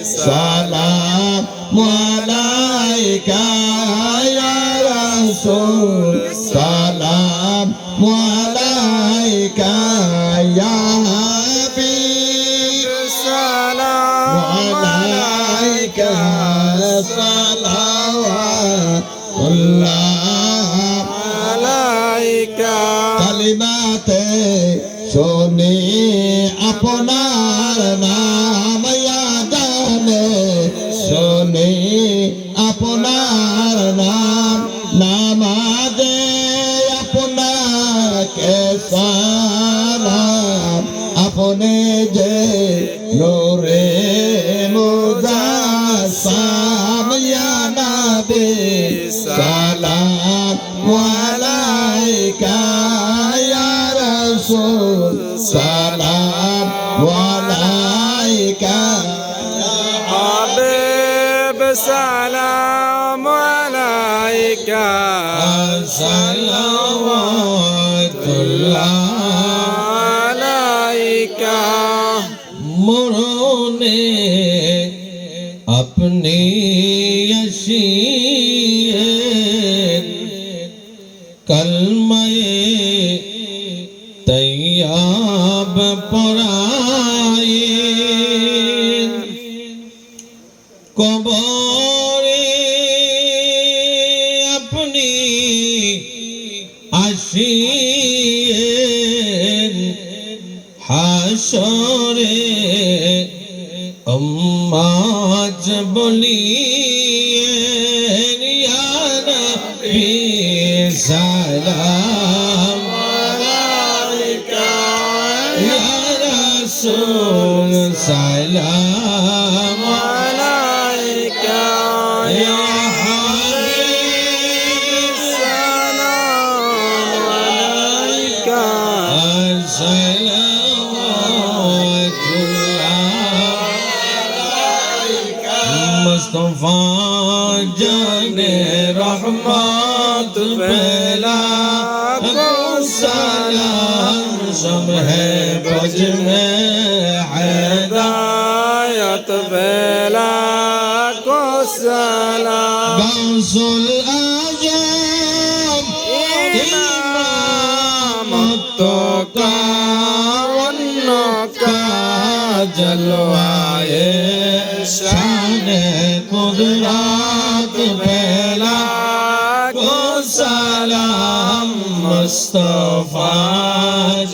Salam alaika ya Rasul, salam alaika ya Habib, salam alaika salawatullah alaika kalimate shoni আপনার নাম ইয়াদানে শুনি আপনার নাম নামাজে আপনাকে সালাম আপনি যে নূরে মুজাসসাম ইয়া নবী সালাম আলাইকা ইয়া রাসূল সালাম আলাইকা ইয়া হাবিব সালাম আলাইকা সালাওয়াতুল্লাহ আলাইকা মরনে আপনি আসিয়ে কলমায়ে তৈয়াব পড়ায়ে কবরে আপনি আসিয়েন হাসরে আম্মাজ বলিয়েন ইয়া নবী সালাম আলাইকা ইয়া রাসূল সালাম আলাইকা ইয়া হাবিব সালাম আলাইকা मुस्तफा जाने रहमत बेला को सलाम सब है बज में हिदायत बेला को सलाम गौसुल आजम इमाम तो का वन्नो का जलवाए शान कुदरत बेला को सलाम मुस्तफा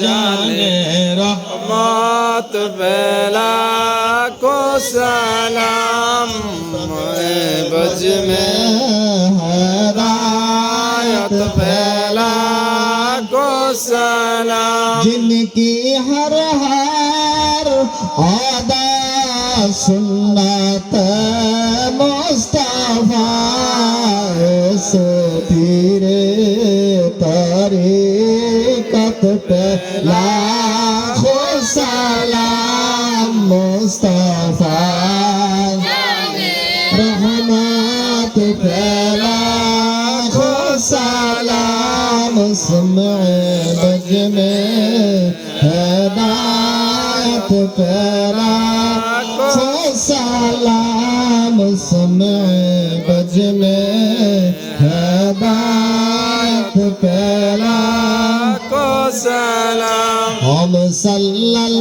जाने रहमत बेला को सलाम बज में हिदायत बेला को सलाम जिनकी हर आदा सुन्नत मुस्तफा से फिरे तरीक़त पे लाखों सलाम मुस्तफा रहमत पे लाखों सलाम सुमे बज में हिदायत पे सलाम समय बज में हिदायत पहला को सलाम हम सल्लल्लाहु